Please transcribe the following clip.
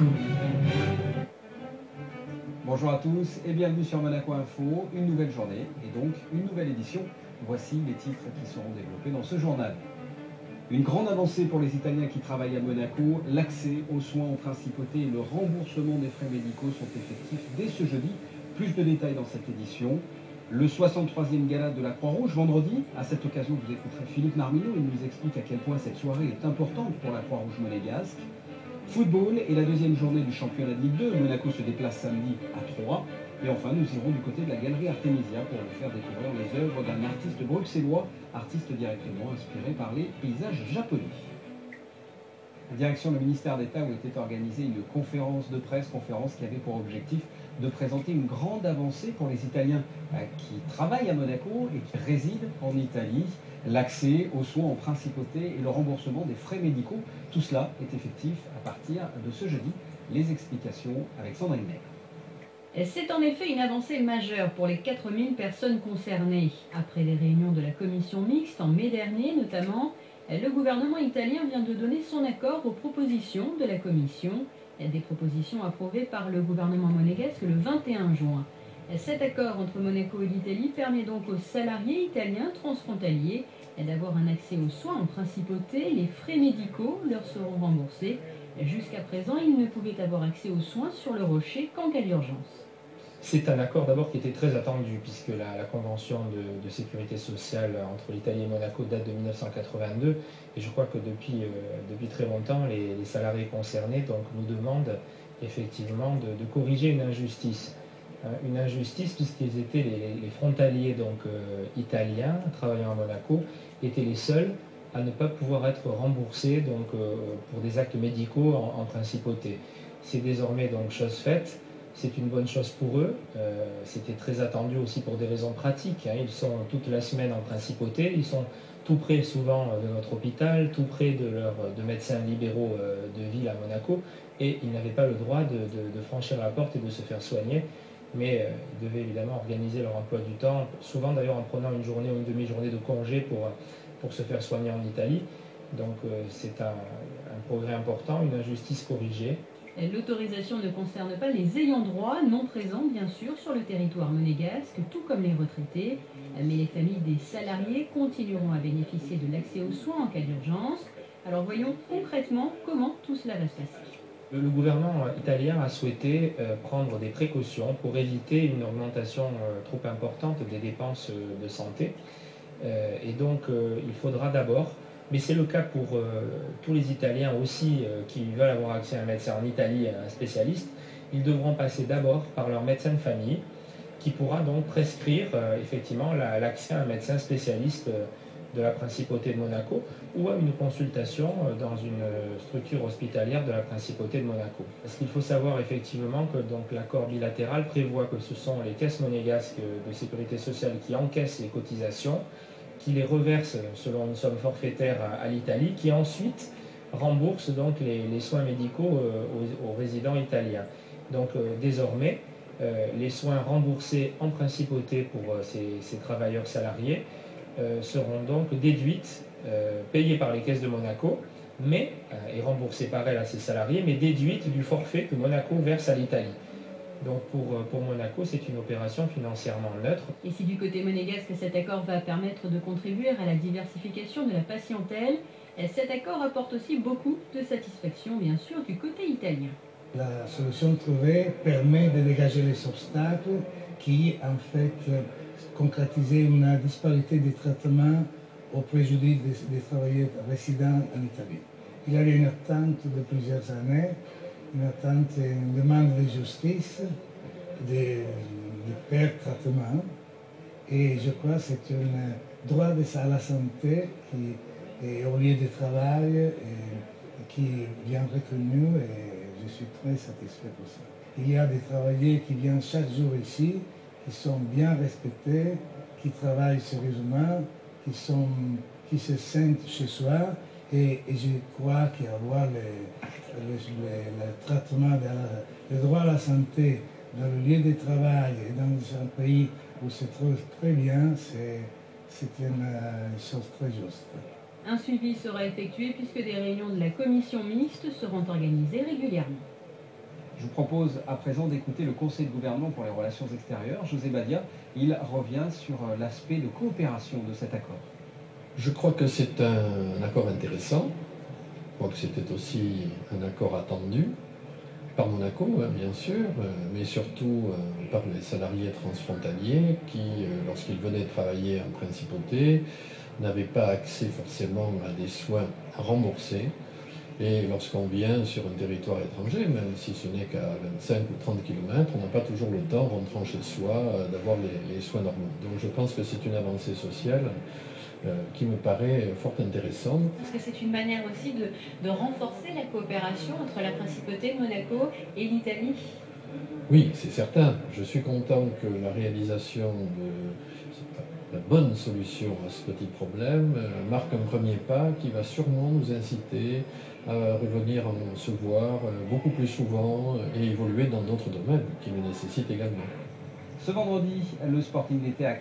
Monaco. Bonjour à tous et bienvenue sur Monaco Info, une nouvelle journée et donc une nouvelle édition. Voici les titres qui seront développés dans ce journal. Une grande avancée pour les Italiens qui travaillent à Monaco, l'accès aux soins en principauté et le remboursement des frais médicaux sont effectifs dès ce jeudi. Plus de détails dans cette édition. Le 63e gala de la Croix-Rouge vendredi. À cette occasion, vous écouterez Philippe Marmineau. Il nous explique à quel point cette soirée est importante pour la Croix-Rouge monégasque. Football et la deuxième journée du championnat de Ligue 2. Monaco se déplace samedi à Troyes. Et enfin, nous irons du côté de la galerie Artemisia pour vous faire découvrir les œuvres d'un artiste bruxellois, artiste directement inspiré par les paysages japonais. Direction le ministère d'État où était organisée une conférence de presse, conférence qui avait pour objectif de présenter une grande avancée pour les Italiens qui travaillent à Monaco et qui résident en Italie. L'accès aux soins en principauté et le remboursement des frais médicaux, tout cela est effectif à partir de ce jeudi. Les explications avec Sandrine Nègre. C'est en effet une avancée majeure pour les 4000 personnes concernées. Après les réunions de la commission mixte en mai dernier notamment, le gouvernement italien vient de donner son accord aux propositions de la commission, des propositions approuvées par le gouvernement monégasque le 21 juin. Cet accord entre Monaco et l'Italie permet donc aux salariés italiens transfrontaliers d'avoir un accès aux soins en principauté. Les frais médicaux leur seront remboursés. Jusqu'à présent, ils ne pouvaient avoir accès aux soins sur le rocher qu'en cas d'urgence. C'est un accord d'abord qui était très attendu puisque la convention de sécurité sociale entre l'Italie et Monaco date de 1982 et je crois que depuis très longtemps les salariés concernés donc, nous demandent effectivement de corriger une injustice. Une injustice puisqu'ils étaient les frontaliers donc, italiens travaillant à Monaco étaient les seuls à ne pas pouvoir être remboursés donc, pour des actes médicaux en principauté. C'est désormais donc chose faite. C'est une bonne chose pour eux, c'était très attendu aussi pour des raisons pratiques. Ils sont toute la semaine en principauté, ils sont tout près souvent de notre hôpital, tout près de médecins libéraux de ville à Monaco, et ils n'avaient pas le droit de franchir la porte et de se faire soigner, mais ils devaient évidemment organiser leur emploi du temps, souvent d'ailleurs en prenant une journée ou une demi-journée de congé pour se faire soigner en Italie. Donc c'est un progrès important, une injustice corrigée. L'autorisation ne concerne pas les ayants droit non présents, bien sûr, sur le territoire monégasque, tout comme les retraités. Mais les familles des salariés continueront à bénéficier de l'accès aux soins en cas d'urgence. Alors voyons concrètement comment tout cela va se passer. Le gouvernement italien a souhaité prendre des précautions pour éviter une augmentation trop importante des dépenses de santé. Et donc il faudra d'abord, mais c'est le cas pour tous les Italiens aussi qui veulent avoir accès à un médecin en Italie, un spécialiste, ils devront passer d'abord par leur médecin de famille qui pourra donc prescrire effectivement l'accès à un médecin spécialiste de la principauté de Monaco ou à une consultation dans une structure hospitalière de la principauté de Monaco. Parce qu'il faut savoir effectivement que donc l'accord bilatéral prévoit que ce sont les caisses monégasques de sécurité sociale qui encaissent les cotisations, qui les reverse selon une somme forfaitaire à l'Italie, qui ensuite rembourse donc les soins médicaux aux résidents italiens. Donc désormais, les soins remboursés en principauté pour ces travailleurs salariés seront donc déduites, payées par les caisses de Monaco, mais, et remboursées par elles à ces salariés, mais déduites du forfait que Monaco verse à l'Italie. Donc pour Monaco, c'est une opération financièrement neutre. Et si du côté monégasque, cet accord va permettre de contribuer à la diversification de la patientèle, cet accord apporte aussi beaucoup de satisfaction, bien sûr, du côté italien. La solution trouvée permet de dégager les obstacles qui, en fait, concrétisaient une disparité de traitement au préjudice des travailleurs résidents en Italie. Il y avait une attente de plusieurs années, une attente, une demande de justice, de faire traitement. Et je crois que c'est un droit à la santé qui est au lieu de travail et qui vient reconnu et je suis très satisfait pour ça. Il y a des travailleurs qui viennent chaque jour ici, qui sont bien respectés, qui travaillent sérieusement, qui se sentent chez soi. Et je crois qu'avoir le traitement, le droit à la santé dans le lieu de travail et dans un pays où se trouve très bien, c'est une chose très juste. Un suivi sera effectué puisque des réunions de la commission mixte seront organisées régulièrement. Je vous propose à présent d'écouter le Conseil de gouvernement pour les relations extérieures, José Badia. Il revient sur l'aspect de coopération de cet accord. Je crois que c'est un accord intéressant. Je crois que c'était aussi un accord attendu par Monaco, bien sûr, mais surtout par les salariés transfrontaliers qui, lorsqu'ils venaient travailler en principauté, n'avaient pas accès forcément à des soins remboursés. Et lorsqu'on vient sur un territoire étranger, même si ce n'est qu'à 25 ou 30 km, on n'a pas toujours le temps, rentrant chez soi, d'avoir les soins normaux. Donc je pense que c'est une avancée sociale qui me paraît fort intéressante. Parce que c'est une manière aussi de renforcer la coopération entre la Principauté de Monaco et l'Italie. Oui, c'est certain. Je suis content que la réalisation de la bonne solution à ce petit problème marque un premier pas qui va sûrement nous inciter à revenir se voir beaucoup plus souvent et évoluer dans d'autres domaines qui le nécessitent également. Ce vendredi, le Sporting d'été a